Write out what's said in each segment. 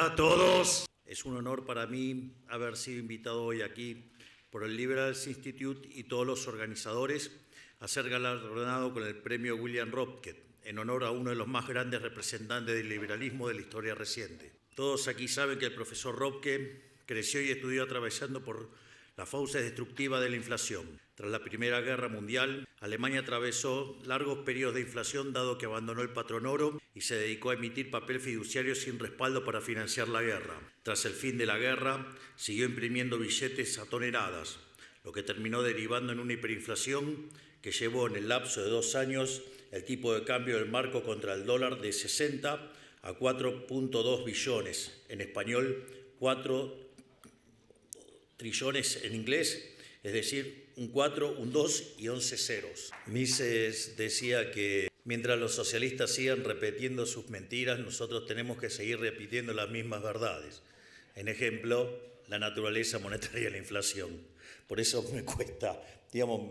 a todos. Es un honor para mí haber sido invitado hoy aquí por el Liberals Institute y todos los organizadores a ser galardonado con el premio William Ropke, en honor a uno de los más grandes representantes del liberalismo de la historia reciente. Todos aquí saben que el profesor Ropke creció y estudió atravesando por la fauces destructiva de la inflación. Tras la Primera Guerra Mundial, Alemania atravesó largos periodos de inflación dado que abandonó el patrón oro y se dedicó a emitir papel fiduciario sin respaldo para financiar la guerra. Tras el fin de la guerra, siguió imprimiendo billetes a toneladas, lo que terminó derivando en una hiperinflación que llevó en el lapso de 2 años el tipo de cambio del marco contra el dólar de 60 a 4.2 billones, en español 4 trillones en inglés, es decir, un 4, un 2 y 11 ceros. Mises decía que mientras los socialistas sigan repitiendo sus mentiras, nosotros tenemos que seguir repitiendo las mismas verdades. En ejemplo, la naturaleza monetaria de la inflación. Por eso me cuesta,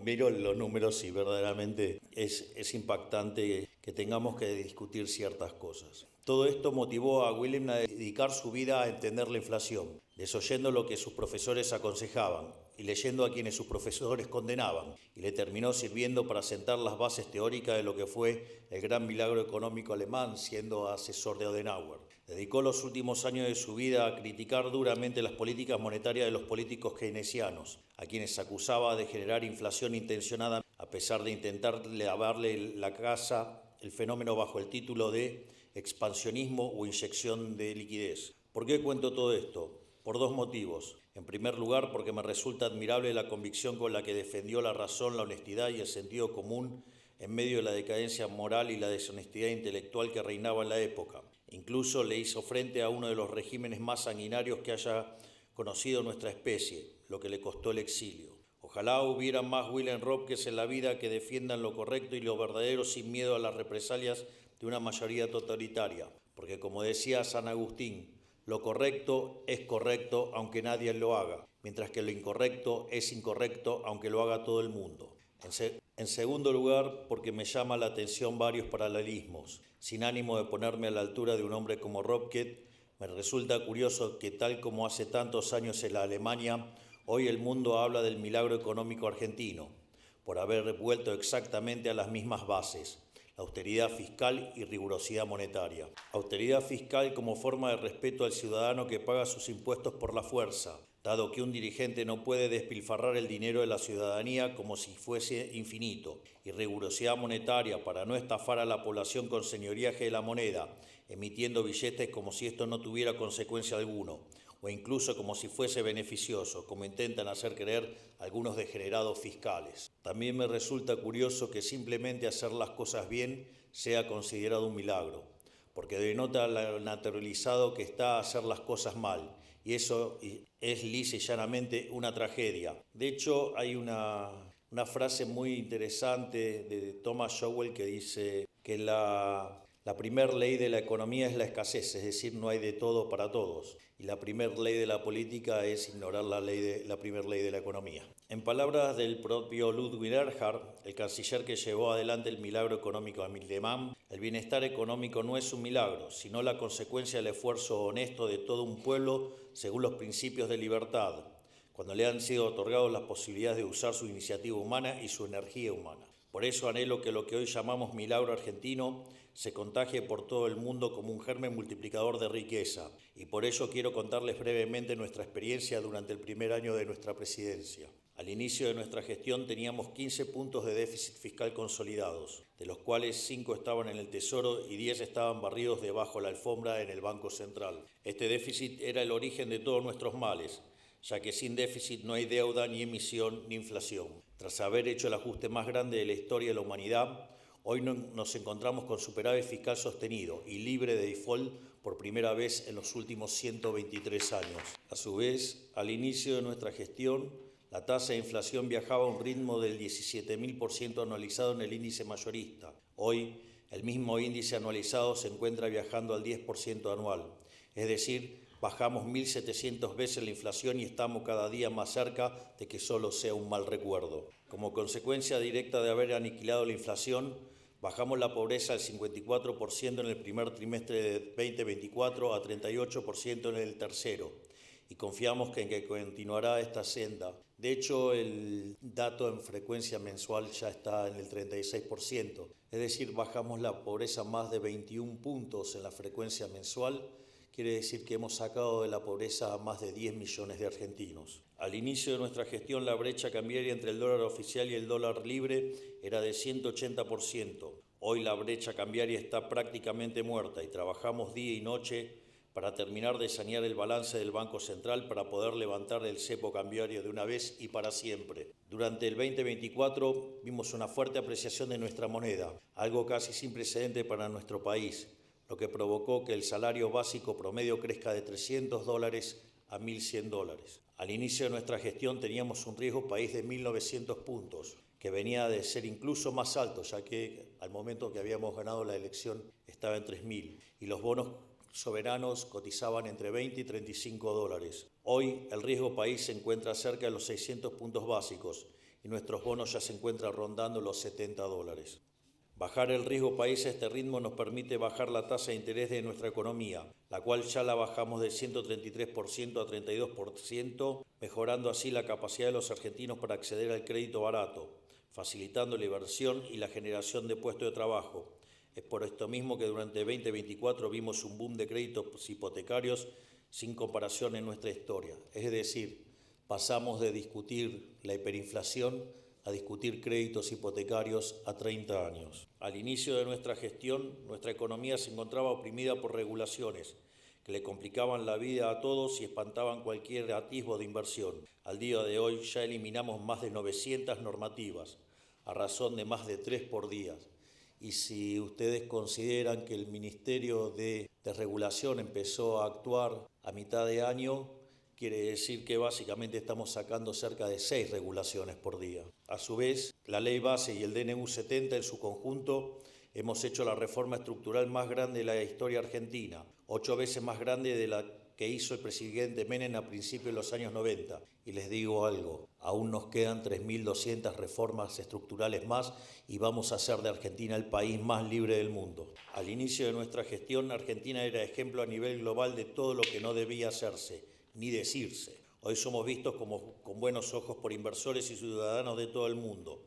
miro los números y verdaderamente es impactante que tengamos que discutir ciertas cosas. Todo esto motivó a William a dedicar su vida a entender la inflación, desoyendo lo que sus profesores aconsejaban y leyendo a quienes sus profesores condenaban, y le terminó sirviendo para sentar las bases teóricas de lo que fue el gran milagro económico alemán, siendo asesor de Adenauer. Dedicó los últimos años de su vida a criticar duramente las políticas monetarias de los políticos keynesianos, a quienes acusaba de generar inflación intencionada, a pesar de intentar lavarle la casa el fenómeno bajo el título de expansionismo o inyección de liquidez. ¿Por qué cuento todo esto? Por 2 motivos. En primer lugar, porque me resulta admirable la convicción con la que defendió la razón, la honestidad y el sentido común en medio de la decadencia moral y la deshonestidad intelectual que reinaba en la época. Incluso le hizo frente a uno de los regímenes más sanguinarios que haya conocido nuestra especie, lo que le costó el exilio. Ojalá hubiera más William Ropkes en la vida que defiendan lo correcto y lo verdadero sin miedo a las represalias de una mayoría totalitaria, porque como decía San Agustín, lo correcto es correcto aunque nadie lo haga, mientras que lo incorrecto es incorrecto aunque lo haga todo el mundo. En segundo lugar, porque me llama la atención varios paralelismos. Sin ánimo de ponerme a la altura de un hombre como Ropke, me resulta curioso que tal como hace tantos años en la Alemania, hoy el mundo habla del milagro económico argentino, por haber vuelto exactamente a las mismas bases, la austeridad fiscal y rigurosidad monetaria. Austeridad fiscal como forma de respeto al ciudadano que paga sus impuestos por la fuerza, dado que un dirigente no puede despilfarrar el dinero de la ciudadanía como si fuese infinito, y rigurosidad monetaria para no estafar a la población con señoriaje de la moneda, emitiendo billetes como si esto no tuviera consecuencia alguno, o incluso como si fuese beneficioso, como intentan hacer creer algunos degenerados fiscales. También me resulta curioso que simplemente hacer las cosas bien sea considerado un milagro, porque denota lo naturalizado que está hacer las cosas mal, y eso es lisa y llanamente una tragedia. De hecho, hay una frase muy interesante de Thomas Sowell que dice que la primera ley de la economía es la escasez, es decir, no hay de todo para todos. Y la primera ley de la política es ignorar la primera ley de la economía. En palabras del propio Ludwig Erhard, el canciller que llevó adelante el milagro económico a Mildemann, el bienestar económico no es un milagro, sino la consecuencia del esfuerzo honesto de todo un pueblo según los principios de libertad, cuando le han sido otorgadas las posibilidades de usar su iniciativa humana y su energía humana. Por eso anhelo que lo que hoy llamamos milagro argentino se contagie por todo el mundo como un germen multiplicador de riqueza. Y por ello quiero contarles brevemente nuestra experiencia durante el primer año de nuestra presidencia. Al inicio de nuestra gestión teníamos 15 puntos de déficit fiscal consolidados, de los cuales 5 estaban en el Tesoro y 10 estaban barridos debajo de la alfombra en el Banco Central. Este déficit era el origen de todos nuestros males, ya que sin déficit no hay deuda, ni emisión, ni inflación. Tras haber hecho el ajuste más grande de la historia de la humanidad, hoy nos encontramos con superávit fiscal sostenido y libre de default por primera vez en los últimos 123 años. A su vez, al inicio de nuestra gestión, la tasa de inflación viajaba a un ritmo del 17.000% anualizado en el índice mayorista. Hoy, el mismo índice anualizado se encuentra viajando al 10% anual, es decir, bajamos 1.700 veces la inflación y estamos cada día más cerca de que solo sea un mal recuerdo. Como consecuencia directa de haber aniquilado la inflación, Bajamos la pobreza al 54% en el primer trimestre de 2024 a 38% en el tercero y confiamos en que continuará esta senda. De hecho, el dato en frecuencia mensual ya está en el 36%, es decir, bajamos la pobreza más de 21 puntos en la frecuencia mensual. Quiere decir que hemos sacado de la pobreza a más de 10 millones de argentinos. Al inicio de nuestra gestión, la brecha cambiaria entre el dólar oficial y el dólar libre era de 180%. Hoy la brecha cambiaria está prácticamente muerta y trabajamos día y noche para terminar de sanear el balance del Banco Central para poder levantar el cepo cambiario de una vez y para siempre. Durante el 2024 vimos una fuerte apreciación de nuestra moneda, algo casi sin precedente para nuestro país, lo que provocó que el salario básico promedio crezca de $300 a $1.100. Al inicio de nuestra gestión teníamos un riesgo país de 1.900 puntos, que venía de ser incluso más alto, ya que al momento que habíamos ganado la elección estaba en 3.000, y los bonos soberanos cotizaban entre 20 y 35 dólares. Hoy el riesgo país se encuentra cerca de los 600 puntos básicos y nuestros bonos ya se encuentran rondando los 70 dólares. Bajar el riesgo país a este ritmo nos permite bajar la tasa de interés de nuestra economía, la cual ya la bajamos de 133% a 32%, mejorando así la capacidad de los argentinos para acceder al crédito barato, facilitando la inversión y la generación de puestos de trabajo. Es por esto mismo que durante 2024 vimos un boom de créditos hipotecarios sin comparación en nuestra historia. Es decir, pasamos de discutir la hiperinflación a discutir créditos hipotecarios a 30 años. Al inicio de nuestra gestión, nuestra economía se encontraba oprimida por regulaciones que le complicaban la vida a todos y espantaban cualquier atisbo de inversión. Al día de hoy ya eliminamos más de 900 normativas, a razón de más de 3 por día. Y si ustedes consideran que el Ministerio de Regulación empezó a actuar a mitad de año, quiere decir que básicamente estamos sacando cerca de 6 regulaciones por día. A su vez, la Ley Base y el DNU 70 en su conjunto hemos hecho la reforma estructural más grande de la historia argentina, 8 veces más grande de la que hizo el presidente Menem a principios de los años 90. Y les digo algo, aún nos quedan 3.200 reformas estructurales más y vamos a hacer de Argentina el país más libre del mundo. Al inicio de nuestra gestión, Argentina era ejemplo a nivel global de todo lo que no debía hacerse ni decirse. Hoy somos vistos con buenos ojos por inversores y ciudadanos de todo el mundo,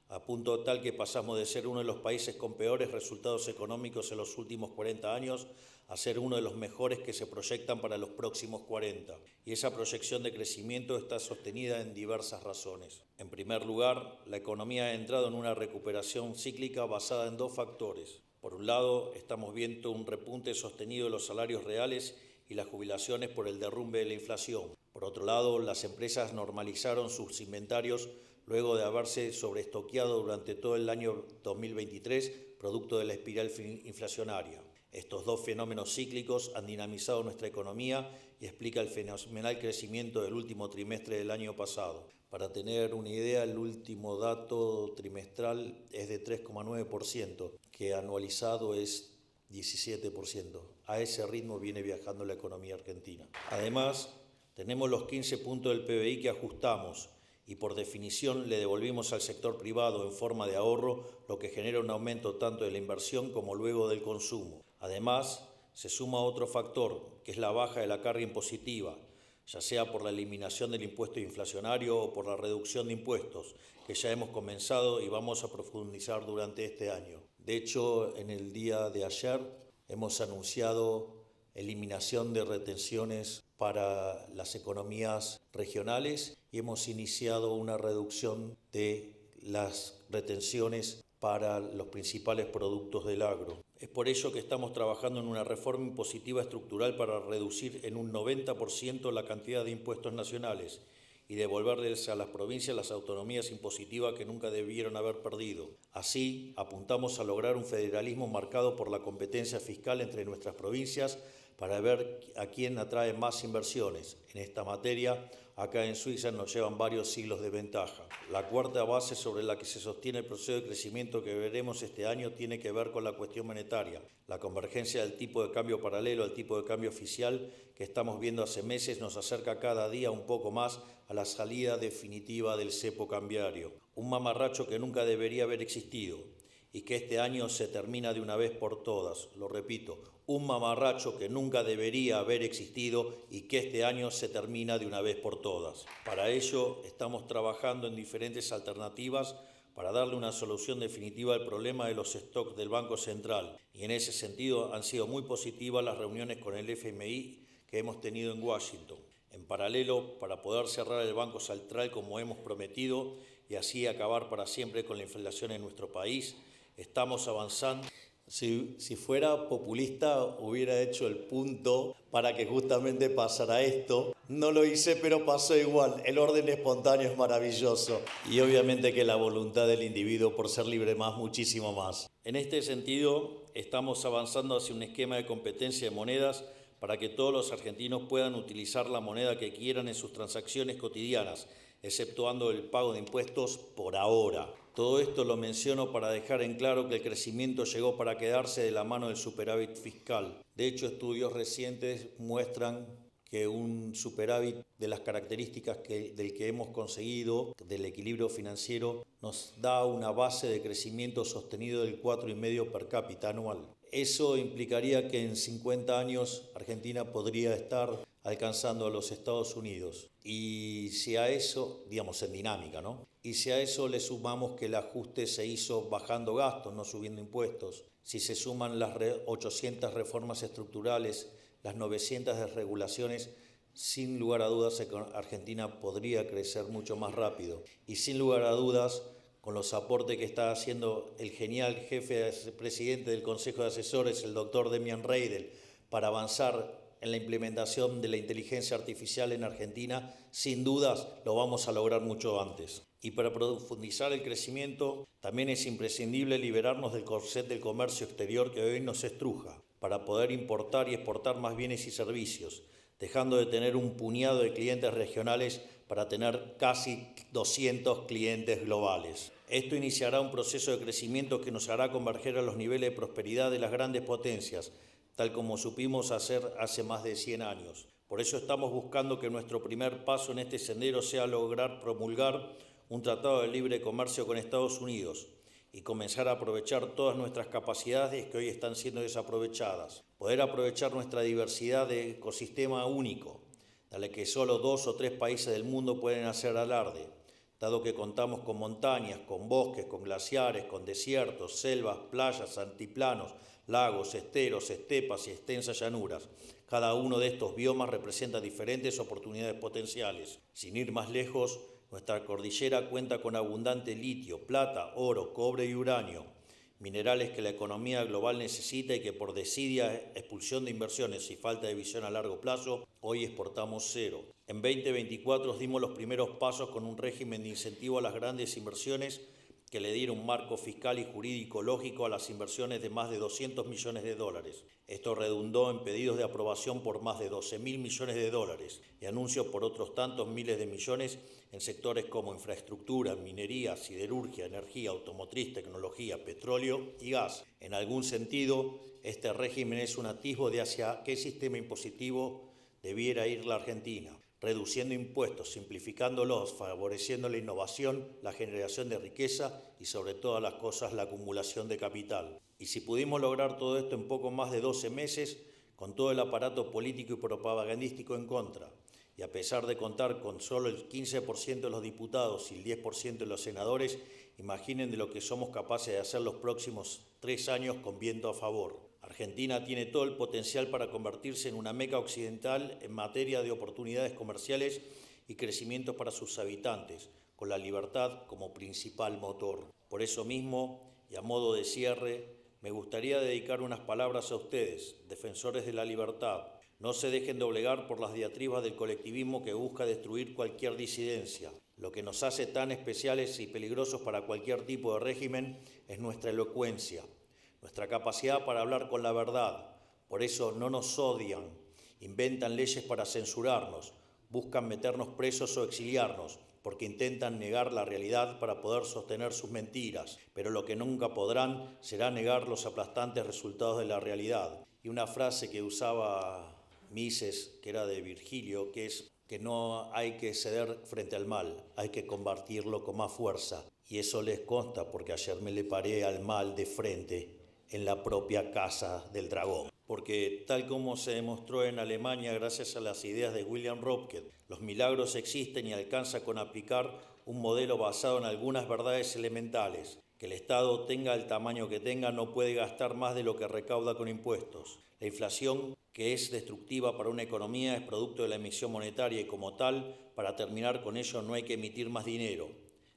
a punto tal que pasamos de ser uno de los países con peores resultados económicos en los últimos 40 años a ser uno de los mejores que se proyectan para los próximos 40. Y esa proyección de crecimiento está sostenida en diversas razones. En primer lugar, la economía ha entrado en una recuperación cíclica basada en 2 factores. Por un lado, estamos viendo un repunte sostenido de los salarios reales y las jubilaciones por el derrumbe de la inflación. Por otro lado, las empresas normalizaron sus inventarios luego de haberse sobreestoqueado durante todo el año 2023, producto de la espiral inflacionaria. Estos 2 fenómenos cíclicos han dinamizado nuestra economía y explica el fenomenal crecimiento del último trimestre del año pasado. Para tener una idea, el último dato trimestral es de 3,9%, que anualizado es 17%. A ese ritmo viene viajando la economía argentina. Además, tenemos los 15 puntos del PBI que ajustamos y por definición le devolvimos al sector privado en forma de ahorro, lo que genera un aumento tanto de la inversión como luego del consumo. Además, se suma otro factor, que es la baja de la carga impositiva, ya sea por la eliminación del impuesto inflacionario o por la reducción de impuestos, que ya hemos comenzado y vamos a profundizar durante este año. De hecho, en el día de ayer hemos anunciado eliminación de retenciones para las economías regionales y hemos iniciado una reducción de las retenciones para los principales productos del agro. Es por ello que estamos trabajando en una reforma impositiva estructural para reducir en un 90% la cantidad de impuestos nacionales y devolverles a las provincias las autonomías impositivas que nunca debieron haber perdido. Así, apuntamos a lograr un federalismo marcado por la competencia fiscal entre nuestras provincias para ver a quién atrae más inversiones. En esta materia, acá en Suiza nos llevan varios siglos de ventaja. La cuarta base sobre la que se sostiene el proceso de crecimiento que veremos este año tiene que ver con la cuestión monetaria. La convergencia del tipo de cambio paralelo al tipo de cambio oficial que estamos viendo hace meses nos acerca cada día un poco más a la salida definitiva del cepo cambiario. Un mamarracho que nunca debería haber existido y que este año se termina de una vez por todas. Lo repito, un mamarracho que nunca debería haber existido y que este año se termina de una vez por todas. Para ello estamos trabajando en diferentes alternativas para darle una solución definitiva al problema de los stocks del Banco Central. Y en ese sentido han sido muy positivas las reuniones con el FMI que hemos tenido en Washington. En paralelo, para poder cerrar el Banco Central como hemos prometido y así acabar para siempre con la inflación en nuestro país, estamos avanzando. Si fuera populista hubiera hecho el punto para que justamente pasara esto. No lo hice, pero pasó igual. El orden espontáneo es maravilloso. Y obviamente que la voluntad del individuo por ser libre más, muchísimo más. En este sentido, estamos avanzando hacia un esquema de competencia de monedas para que todos los argentinos puedan utilizar la moneda que quieran en sus transacciones cotidianas, exceptuando el pago de impuestos por ahora. Todo esto lo menciono para dejar en claro que el crecimiento llegó para quedarse de la mano del superávit fiscal. De hecho, estudios recientes muestran que un superávit de las características del que hemos conseguido, del equilibrio financiero, nos da una base de crecimiento sostenido del 4,5% per cápita anual. Eso implicaría que en 50 años Argentina podría estar alcanzando a los Estados Unidos. Y si a eso, digamos en dinámica, ¿no? Y si a eso le sumamos que el ajuste se hizo bajando gastos, no subiendo impuestos, si se suman las 800 reformas estructurales, las 900 desregulaciones, sin lugar a dudas Argentina podría crecer mucho más rápido. Y sin lugar a dudas, con los aportes que está haciendo el genial presidente del Consejo de Asesores, el doctor Demian Reidel, para avanzar en la implementación de la inteligencia artificial en Argentina, sin dudas lo vamos a lograr mucho antes. Y para profundizar el crecimiento, también es imprescindible liberarnos del corset del comercio exterior que hoy nos estruja, para poder importar y exportar más bienes y servicios, dejando de tener un puñado de clientes regionales para tener casi 200 clientes globales. Esto iniciará un proceso de crecimiento que nos hará converger a los niveles de prosperidad de las grandes potencias, tal como supimos hacer hace más de 100 años. Por eso estamos buscando que nuestro primer paso en este sendero sea lograr promulgar un tratado de libre comercio con Estados Unidos y comenzar a aprovechar todas nuestras capacidades que hoy están siendo desaprovechadas. Poder aprovechar nuestra diversidad de ecosistema único, de la que solo 2 o 3 países del mundo pueden hacer alarde, dado que contamos con montañas, con bosques, con glaciares, con desiertos, selvas, playas, altiplanos, lagos, esteros, estepas y extensas llanuras. Cada uno de estos biomas representa diferentes oportunidades potenciales. Sin ir más lejos, nuestra cordillera cuenta con abundante litio, plata, oro, cobre y uranio, minerales que la economía global necesita y que por desidia, expulsión de inversiones y falta de visión a largo plazo, hoy exportamos cero. En 2024 dimos los primeros pasos con un régimen de incentivo a las grandes inversiones que le diera un marco fiscal y jurídico lógico a las inversiones de más de 200 millones de dólares. Esto redundó en pedidos de aprobación por más de 12.000 millones de dólares y anuncios por otros tantos miles de millones en sectores como infraestructura, minería, siderurgia, energía, automotriz, tecnología, petróleo y gas. En algún sentido, este régimen es un atisbo de hacia qué sistema impositivo debiera ir la Argentina, reduciendo impuestos, simplificándolos, favoreciendo la innovación, la generación de riqueza y sobre todas las cosas la acumulación de capital. Y si pudimos lograr todo esto en poco más de 12 meses, con todo el aparato político y propagandístico en contra, y a pesar de contar con solo el 15% de los diputados y el 10% de los senadores, imaginen de lo que somos capaces de hacer los próximos 3 años con viento a favor. Argentina tiene todo el potencial para convertirse en una meca occidental en materia de oportunidades comerciales y crecimiento para sus habitantes, con la libertad como principal motor. Por eso mismo, y a modo de cierre, me gustaría dedicar unas palabras a ustedes, defensores de la libertad. No se dejen doblegar por las diatribas del colectivismo que busca destruir cualquier disidencia. Lo que nos hace tan especiales y peligrosos para cualquier tipo de régimen es nuestra elocuencia, nuestra capacidad para hablar con la verdad. Por eso no nos odian, inventan leyes para censurarnos, buscan meternos presos o exiliarnos, porque intentan negar la realidad para poder sostener sus mentiras. Pero lo que nunca podrán será negar los aplastantes resultados de la realidad. Y una frase que usaba Mises, que era de Virgilio, que es que no hay que ceder frente al mal, hay que combatirlo con más fuerza. Y eso les consta porque ayer me le paré al mal de frente en la propia casa del dragón. Porque tal como se demostró en Alemania gracias a las ideas de William Röpke, los milagros existen y alcanza con aplicar un modelo basado en algunas verdades elementales. Que el Estado tenga el tamaño que tenga no puede gastar más de lo que recauda con impuestos. La inflación, que es destructiva para una economía, es producto de la emisión monetaria y como tal, para terminar con ello no hay que emitir más dinero.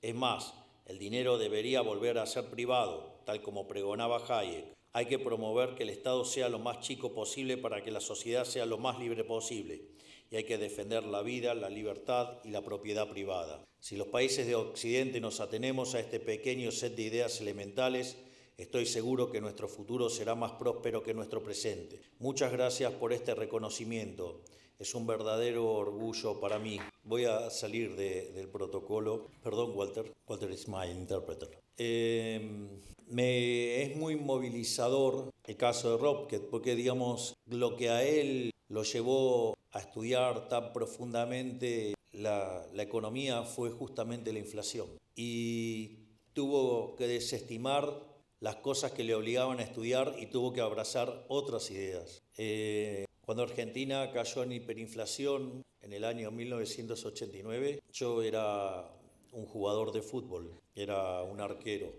Es más, el dinero debería volver a ser privado, tal como pregonaba Hayek. Hay que promover que el Estado sea lo más chico posible para que la sociedad sea lo más libre posible. Y hay que defender la vida, la libertad y la propiedad privada. Si los países de Occidente nos atenemos a este pequeño set de ideas elementales, estoy seguro que nuestro futuro será más próspero que nuestro presente. Muchas gracias por este reconocimiento. Es un verdadero orgullo para mí. Voy a salir del protocolo. Perdón, Walter. Walter is my interpreter. Es muy movilizador el caso de Röpke, porque, digamos, lo que a él lo llevó a estudiar tan profundamente la economía fue justamente la inflación. Y tuvo que desestimar las cosas que le obligaban a estudiar y tuvo que abrazar otras ideas. Cuando Argentina cayó en hiperinflación en el año 1989, yo era un jugador de fútbol, era un arquero.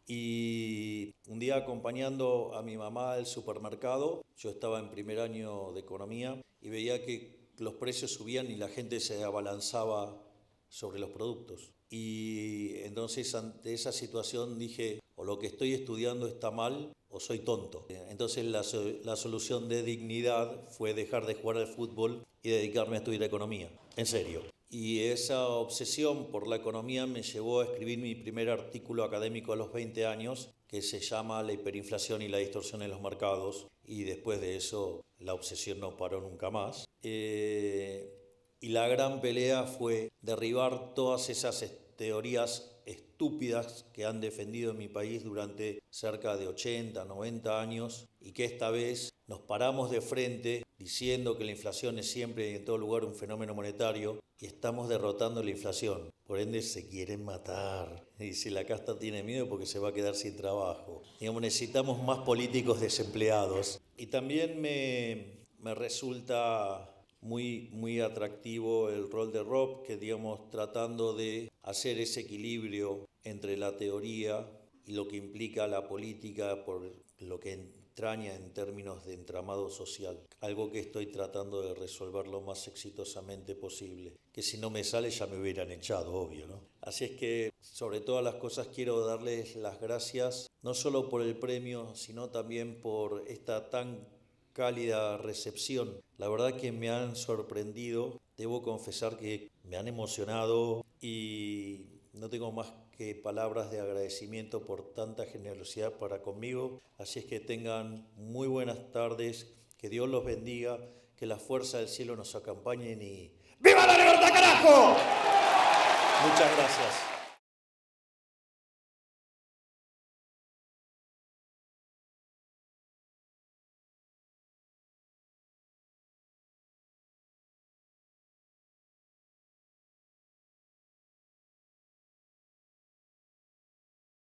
Y un día acompañando a mi mamá al supermercado, yo estaba en primer año de economía y veía que los precios subían y la gente se abalanzaba sobre los productos. Y entonces ante esa situación dije, o lo que estoy estudiando está mal o soy tonto. Entonces la solución de dignidad fue dejar de jugar al fútbol y dedicarme a estudiar economía, en serio. Y esa obsesión por la economía me llevó a escribir mi primer artículo académico a los 20 años, que se llama La hiperinflación y la distorsión en los mercados, y después de eso la obsesión no paró nunca más. Y la gran pelea fue derribar todas esas teorías estúpidas que han defendido en mi país durante cerca de 80, 90 años y que esta vez nos paramos de frente diciendo que la inflación es siempre y en todo lugar un fenómeno monetario y estamos derrotando la inflación. Por ende se quieren matar. Y si la casta tiene miedo porque se va a quedar sin trabajo. Digamos, necesitamos más políticos desempleados. Y también me resulta muy atractivo el rol de Röpke, digamos, tratando de hacer ese equilibrio entre la teoría y lo que implica la política por lo que entraña en términos de entramado social. Algo que estoy tratando de resolver lo más exitosamente posible. Que si no me sale ya me hubieran echado, obvio, ¿no? Así es que, sobre todas las cosas, quiero darles las gracias, no solo por el premio, sino también por esta tan cálida recepción. La verdad que me han sorprendido, debo confesar que me han emocionado y no tengo más que palabras de agradecimiento por tanta generosidad para conmigo. Así es que tengan muy buenas tardes, que Dios los bendiga, que la fuerza del cielo nos acompañen y ¡viva la libertad, carajo! Muchas gracias.